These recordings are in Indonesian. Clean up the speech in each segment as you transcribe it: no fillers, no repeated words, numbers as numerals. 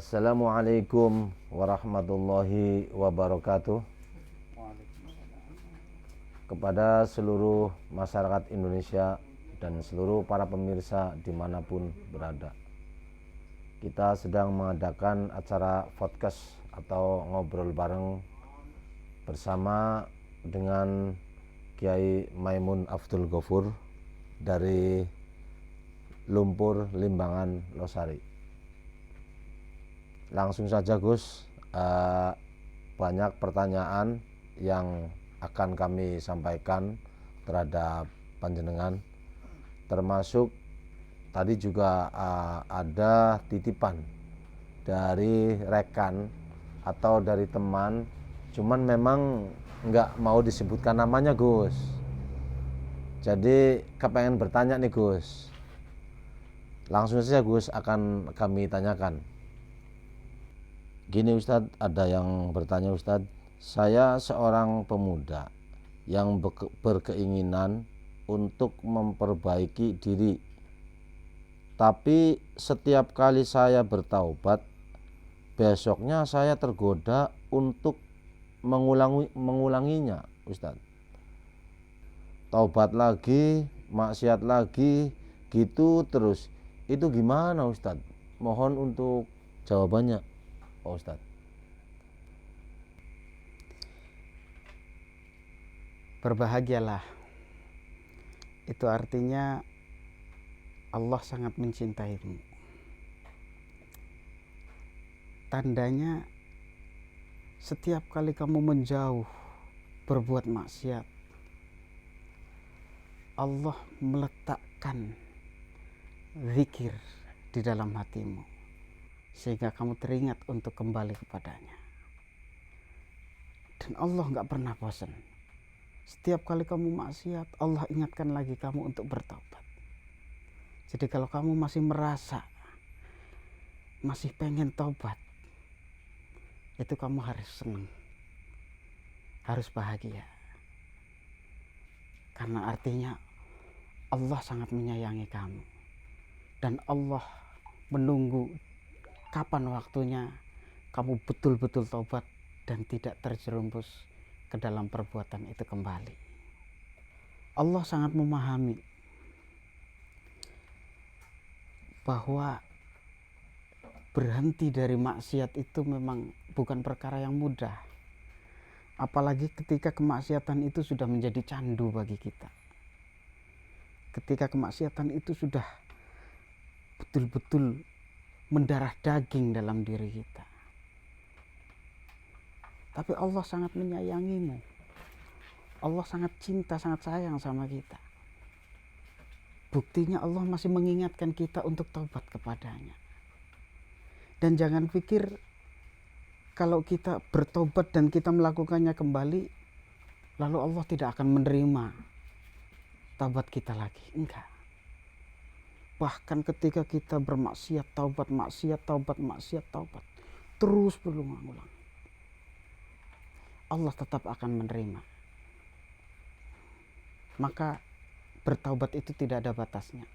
Assalamualaikum warahmatullahi wabarakatuh. Kepada seluruh masyarakat Indonesia dan seluruh para pemirsa dimanapun berada, kita sedang mengadakan acara podcast atau ngobrol bareng bersama dengan Kiai Maimun Abdul Ghafur dari Lumpur, Limbangan, Losari. Langsung saja Gus, banyak pertanyaan yang akan kami sampaikan terhadap panjenengan, termasuk tadi juga ada titipan dari rekan atau dari teman, cuman memang nggak mau disebutkan namanya Gus. Jadi kepengen bertanya nih Gus, langsung saja Gus akan kami tanyakan. Gini Ustadz, ada yang bertanya Ustadz, saya seorang pemuda yang berkeinginan untuk memperbaiki diri, tapi setiap kali saya bertaubat, besoknya saya tergoda untuk mengulanginya Ustadz. Taubat lagi, maksiat lagi, gitu terus. Itu gimana Ustadz? Mohon untuk jawabannya Pak Ustadz. Berbahagialah, itu artinya Allah sangat mencintaimu. Tandanya setiap kali kamu menjauh berbuat maksiat, Allah meletakkan zikir di dalam hatimu sehingga kamu teringat untuk kembali kepadanya. Dan Allah gak pernah bosan. Setiap kali kamu maksiat, Allah ingatkan lagi kamu untuk bertaubat. Jadi kalau kamu masih merasa masih pengen taubat, itu kamu harus senang, harus bahagia. Karena artinya Allah sangat menyayangi kamu. Dan Allah menunggu kapan waktunya kamu betul-betul taubat dan tidak terjerumus ke dalam perbuatan itu kembali. Allah sangat memahami bahwa berhenti dari maksiat itu memang bukan perkara yang mudah. Apalagi ketika kemaksiatan itu sudah menjadi candu bagi kita. Ketika kemaksiatan itu sudah betul-betul mendarah daging dalam diri kita. Tapi Allah sangat menyayangimu. Allah sangat cinta, sangat sayang sama kita. Buktinya Allah masih mengingatkan kita untuk taubat kepadanya. Dan jangan pikir kalau kita bertobat dan kita melakukannya kembali, lalu Allah tidak akan menerima taubat kita lagi. Enggak. Bahkan ketika kita bermaksiat, taubat, maksiat, taubat, maksiat, taubat, terus berulang-ulang, Allah tetap akan menerima. Maka bertaubat itu tidak ada batasnya.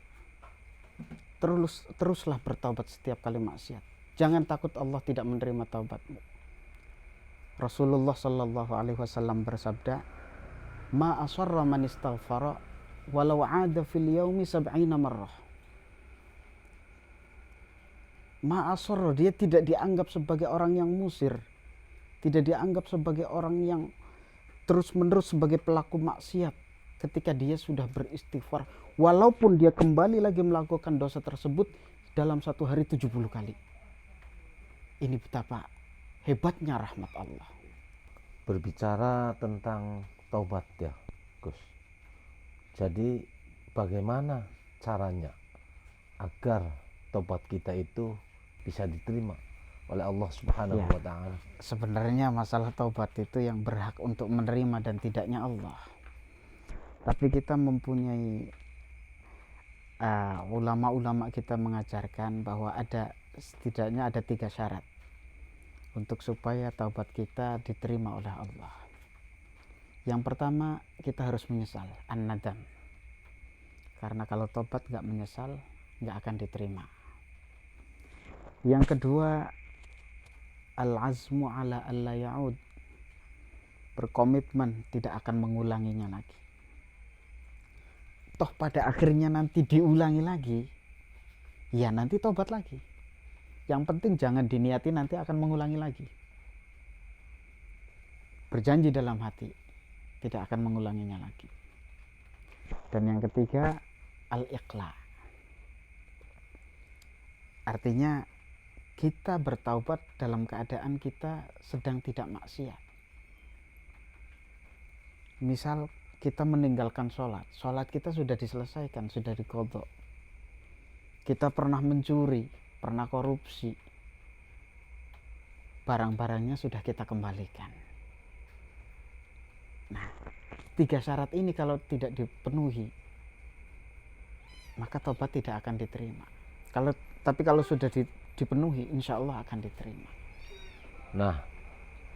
Teruslah bertaubat setiap kali maksiat. Jangan takut Allah tidak menerima taubatmu. Rasulullah sallallahu alaihi wasallam bersabda, "Ma asarra man istaghfara walau 'ada fil yaumi 70 marrah." Ma asarra, dia tidak dianggap sebagai orang yang musir, tidak dianggap sebagai orang yang terus-menerus sebagai pelaku maksiat ketika dia sudah beristighfar, walaupun dia kembali lagi melakukan dosa tersebut dalam satu hari 70 kali. Ini betapa hebatnya rahmat Allah. Berbicara tentang taubat ya Gus, jadi bagaimana caranya agar taubat kita itu bisa diterima oleh Allah Subhanahu wa Ta'ala? Sebenarnya masalah taubat itu yang berhak untuk menerima dan tidaknya Allah. Tapi kita mempunyai ulama-ulama kita mengajarkan bahwa setidaknya ada 3 syarat untuk supaya taubat kita diterima oleh Allah. Yang pertama, kita harus menyesal, an-nadam. Karena kalau taubat gak menyesal, gak akan diterima. Yang kedua, al-azmu ala alla ya'ud, berkomitmen tidak akan mengulanginya lagi. Toh pada akhirnya nanti diulangi lagi, ya nanti tobat lagi. Yang penting jangan diniati nanti akan mengulangi lagi. Berjanji dalam hati tidak akan mengulanginya lagi. Dan yang ketiga, al-iqla. Artinya kita bertaubat dalam keadaan kita sedang tidak maksiat. Misal kita meninggalkan sholat kita sudah diselesaikan, sudah diqadha. Kita pernah mencuri, pernah korupsi, barang-barangnya sudah kita kembalikan. Nah, 3 syarat ini kalau tidak dipenuhi, maka tobat tidak akan diterima. Tapi kalau sudah dipenuhi, insya Allah akan diterima. Nah,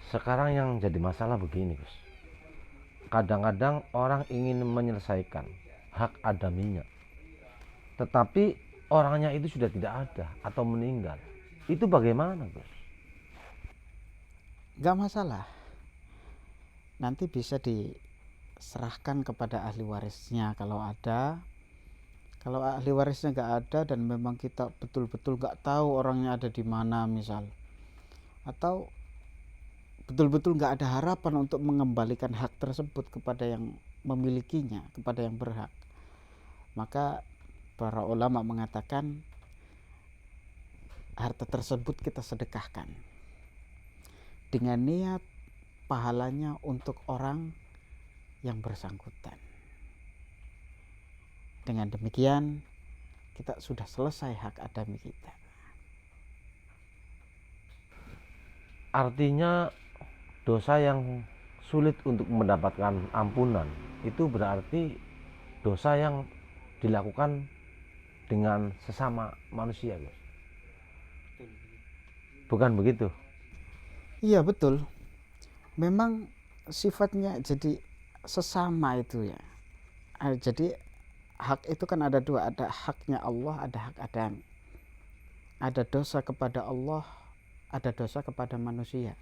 sekarang yang jadi masalah begini, Gus. Kadang-kadang orang ingin menyelesaikan hak adaminya, tetapi orangnya itu sudah tidak ada atau meninggal. Itu bagaimana, Gus? Gak masalah. Nanti bisa diserahkan kepada ahli warisnya kalau ada. Kalau ahli warisnya gak ada dan memang kita betul-betul gak tahu orangnya ada di mana misal, atau betul-betul gak ada harapan untuk mengembalikan hak tersebut kepada yang memilikinya, kepada yang berhak, maka para ulama mengatakan harta tersebut kita sedekahkan dengan niat pahalanya untuk orang yang bersangkutan. Dengan demikian kita sudah selesai hak adami kita. Artinya dosa yang sulit untuk mendapatkan ampunan itu berarti dosa yang dilakukan dengan sesama manusia, Gus. Bukan begitu? Iya betul. Memang sifatnya jadi sesama itu ya. Jadi hak itu kan ada 2, ada haknya Allah, ada hak Adam. Ada dosa kepada Allah, ada dosa kepada manusia.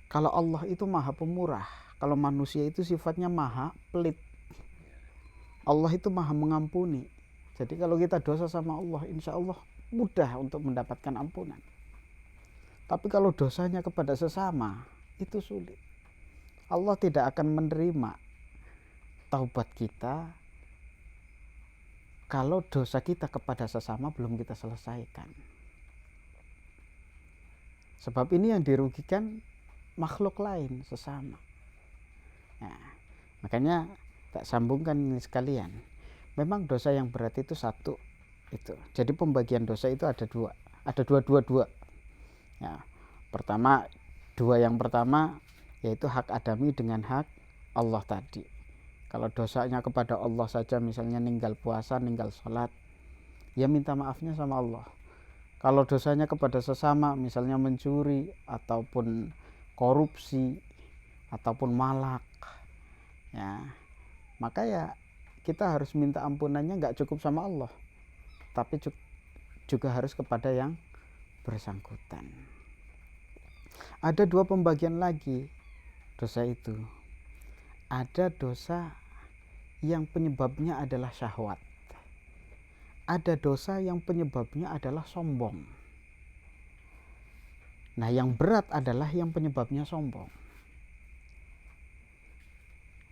Kalau Allah itu maha pemurah, kalau manusia itu sifatnya maha pelit. Allah itu maha mengampuni. Jadi kalau kita dosa sama Allah, insya Allah mudah untuk mendapatkan ampunan. Tapi kalau dosanya kepada sesama, itu sulit. Allah tidak akan menerima taubat kita kalau dosa kita kepada sesama belum kita selesaikan. Sebab ini yang dirugikan makhluk lain, sesama. Nah, makanya tak sambungkan ini sekalian. Memang dosa yang berat itu 1 itu. Jadi pembagian dosa itu ada 2. Ada 2. Ya, pertama 2 yang pertama yaitu hak adami dengan hak Allah tadi. Kalau dosanya kepada Allah saja, misalnya ninggal puasa, ninggal sholat, ya minta maafnya sama Allah. Kalau dosanya kepada sesama, misalnya mencuri ataupun korupsi ataupun malak, ya maka ya kita harus minta ampunannya nggak cukup sama Allah, tapi juga harus kepada yang bersangkutan. Ada 2 pembagian lagi dosa itu. Ada dosa yang penyebabnya adalah syahwat. Ada dosa yang penyebabnya adalah sombong. Nah, yang berat adalah yang penyebabnya sombong.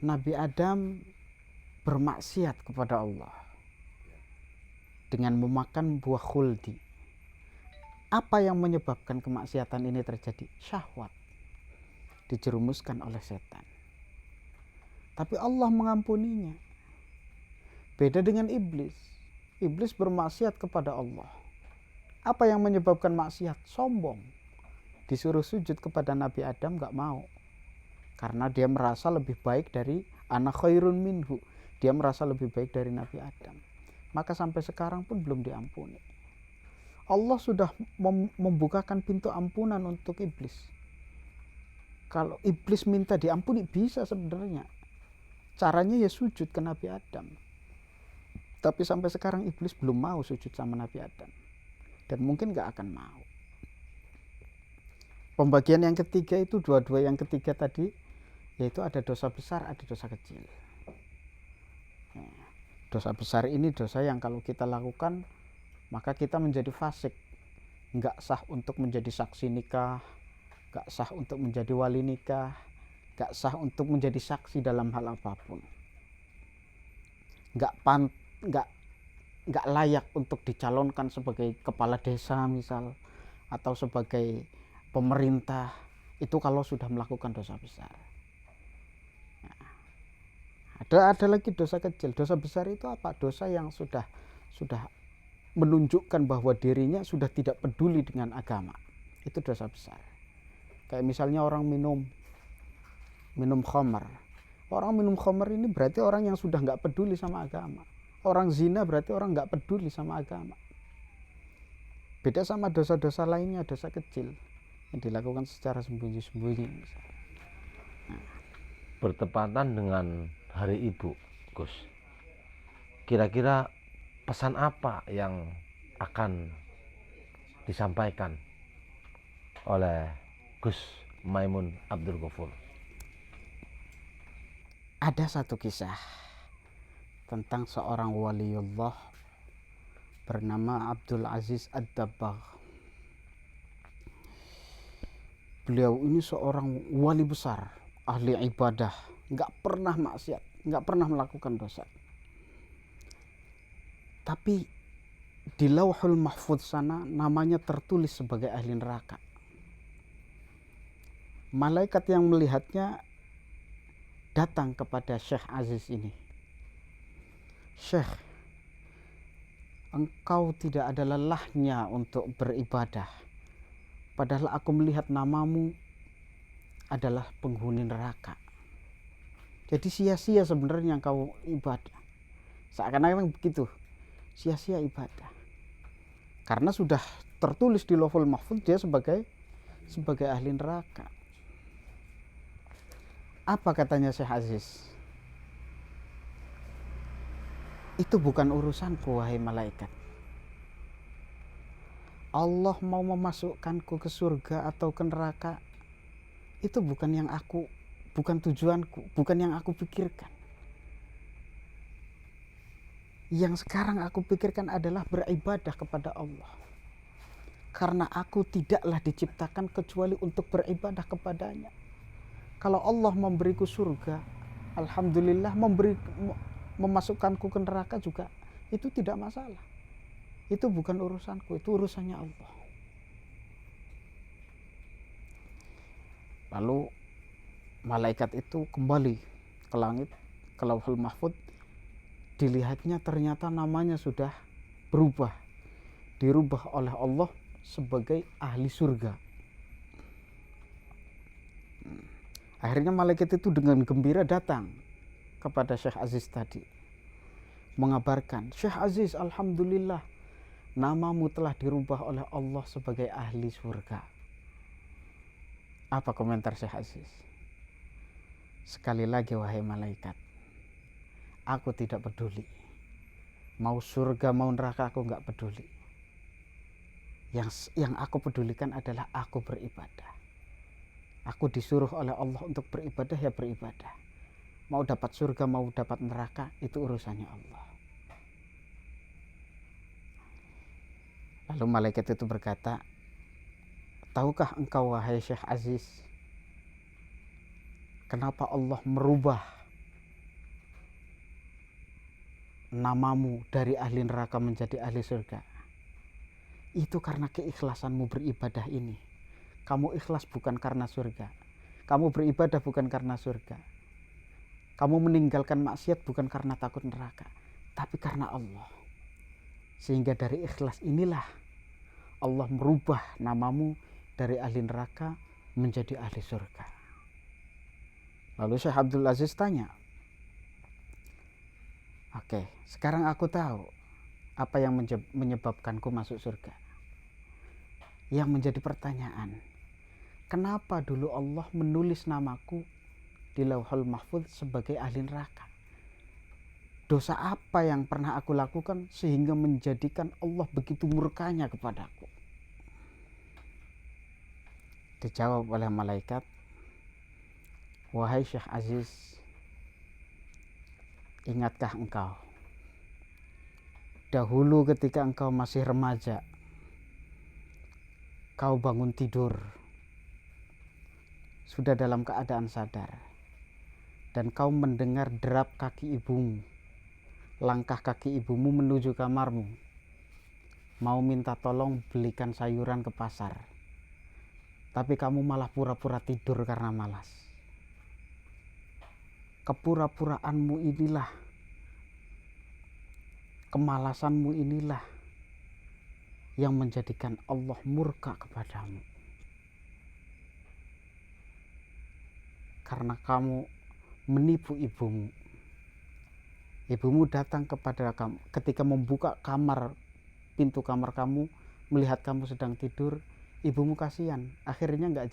Nabi Adam bermaksiat kepada Allah dengan memakan buah khuldi. Apa yang menyebabkan kemaksiatan ini terjadi? Syahwat. Dijerumuskan oleh setan. Tapi Allah mengampuninya. Beda dengan iblis. Iblis bermaksiat kepada Allah. Apa yang menyebabkan maksiat? Sombong. Disuruh sujud kepada Nabi Adam gak mau. Karena dia merasa lebih baik dari ana khairun minhu. Dia merasa lebih baik dari Nabi Adam. Maka sampai sekarang pun belum diampuni. Allah sudah membukakan pintu ampunan untuk iblis. Kalau iblis minta diampuni bisa sebenarnya. Caranya ya sujud ke Nabi Adam. Tapi sampai sekarang iblis belum mau sujud sama Nabi Adam. Dan mungkin gak akan mau. pembagian yang ketiga itu dua-dua yang ketiga tadi, yaitu ada dosa besar, ada dosa kecil. Dosa besar ini dosa yang kalau kita lakukan maka kita menjadi fasik, nggak sah untuk menjadi saksi nikah, nggak sah untuk menjadi wali nikah, nggak sah untuk menjadi saksi dalam hal apapun, nggak layak untuk dicalonkan sebagai kepala desa misal, atau sebagai pemerintah, itu kalau sudah melakukan dosa besar. Ada lagi dosa kecil. Dosa besar itu apa? Dosa yang sudah menunjukkan bahwa dirinya sudah tidak peduli dengan agama. Itu dosa besar. Kayak misalnya orang minum khamar. Orang minum khamar ini berarti orang yang sudah nggak peduli sama agama. Orang zina berarti orang nggak peduli sama agama. Beda sama dosa-dosa lainnya, dosa kecil yang dilakukan secara sembunyi-sembunyi. Bertepatan dengan Hari Ibu, Gus. Kira-kira pesan apa yang akan disampaikan oleh Gus Maimun Abdul Ghafur? Ada satu kisah tentang seorang waliullah bernama Abdul Aziz Ad-Dabbagh. Beliau ini seorang wali besar, ahli ibadah, nggak pernah maksiat, nggak pernah melakukan dosa. Tapi di Lauhul Mahfudz sana namanya tertulis sebagai ahli neraka. Malaikat yang melihatnya datang kepada Syekh Aziz ini. Syekh, engkau tidak ada lelahnya untuk beribadah, padahal aku melihat namamu adalah penghuni neraka. Jadi sia-sia sebenarnya engkau ibadah. Seakan-akan begitu, sia-sia ibadah. Karena sudah tertulis di Lauhul Mahfudz dia sebagai ahli neraka. Apa katanya Syekh Aziz? Itu bukan urusanku, wahai malaikat. Allah mau memasukkanku ke surga atau ke neraka, itu bukan tujuanku, bukan yang aku pikirkan. Yang sekarang aku pikirkan adalah beribadah kepada Allah. Karena aku tidaklah diciptakan kecuali untuk beribadah kepadanya. Kalau Allah memberiku surga, alhamdulillah, memasukkanku ke neraka juga, itu tidak masalah. Itu bukan urusanku, itu urusannya Allah. Lalu malaikat itu kembali ke langit, ke Lauhul Mahfudz. Dilihatnya ternyata namanya sudah berubah, dirubah oleh Allah sebagai ahli surga. Akhirnya malaikat itu dengan gembira datang kepada Syekh Aziz tadi, mengabarkan, Syekh Aziz, alhamdulillah, namamu telah dirubah oleh Allah sebagai ahli surga. Apa komentar Syekh Aziz? Sekali lagi, wahai malaikat, aku tidak peduli. Mau surga, mau neraka, aku nggak peduli. Yang aku pedulikan adalah aku beribadah. Aku disuruh oleh Allah untuk beribadah, ya beribadah. Mau dapat surga, mau dapat neraka, itu urusannya Allah. Lalu malaikat itu berkata, tahukah engkau, wahai Syekh Aziz, kenapa Allah merubah namamu dari ahli neraka menjadi ahli surga? Itu karena keikhlasanmu beribadah ini. Kamu ikhlas bukan karena surga. Kamu beribadah bukan karena surga. Kamu meninggalkan maksiat bukan karena takut neraka, tapi karena Allah. Sehingga dari ikhlas inilah Allah merubah namamu dari ahli neraka menjadi ahli surga. Lalu Syekh Abdul Aziz tanya, oke, sekarang aku tahu apa yang menyebabkanku masuk surga. Yang menjadi pertanyaan, kenapa dulu Allah menulis namaku di Lauhul Mahfudz sebagai ahli neraka? Dosa apa yang pernah aku lakukan sehingga menjadikan Allah begitu murkanya kepadaku? Dijawab oleh malaikat, wahai Syekh Aziz, ingatkah engkau dahulu ketika engkau masih remaja, kau bangun tidur sudah dalam keadaan sadar, dan kau mendengar derap kaki ibumu, langkah kaki ibumu menuju kamarmu, mau minta tolong belikan sayuran ke pasar, tapi kamu malah pura-pura tidur karena malas. Kepura-puraanmu inilah, kemalasanmu inilah yang menjadikan Allah murka kepadamu, karena kamu menipu ibumu. Ibumu datang kepada kamu ketika membuka pintu kamar kamu, melihat kamu sedang tidur. Ibumu kasihan, akhirnya nggak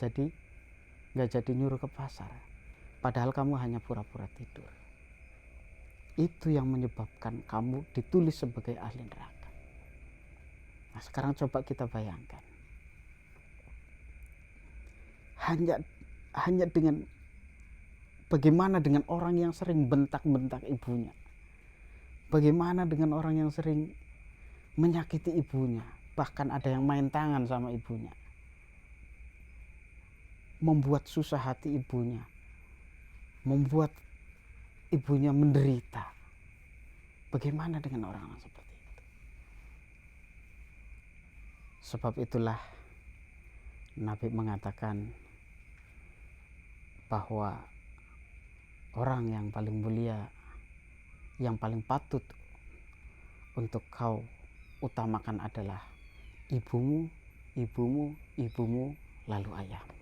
jadi nyuruh ke pasar, padahal kamu hanya pura-pura tidur. Itu yang menyebabkan kamu ditulis sebagai ahli neraka. Nah, sekarang coba kita bayangkan, hanya dengan bagaimana dengan orang yang sering bentak-bentak ibunya, bagaimana dengan orang yang sering menyakiti ibunya, bahkan ada yang main tangan sama ibunya, membuat susah hati ibunya, membuat ibunya menderita. Bagaimana dengan orang-orang seperti itu? Sebab itulah Nabi mengatakan bahwa orang yang paling mulia, yang paling patut untuk kau utamakan adalah ibumu, ibumu, ibumu, lalu ayahmu.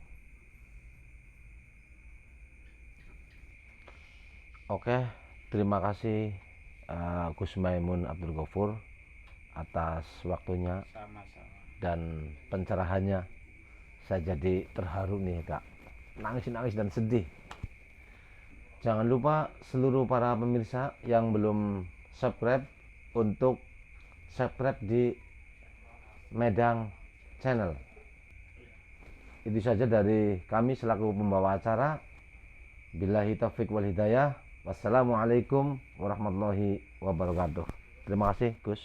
Oke, terima kasih Gus Maimun Abdul Ghafur atas waktunya dan pencerahannya. Saya jadi terharu nih Kak, nangis dan sedih. Jangan lupa seluruh para pemirsa yang belum subscribe untuk subscribe di Medang Channel. Itu saja dari kami selaku pembawa acara. Billahi taufiq wal hidayah. Wassalamualaikum warahmatullahi wabarakatuh. Terima kasih Gus.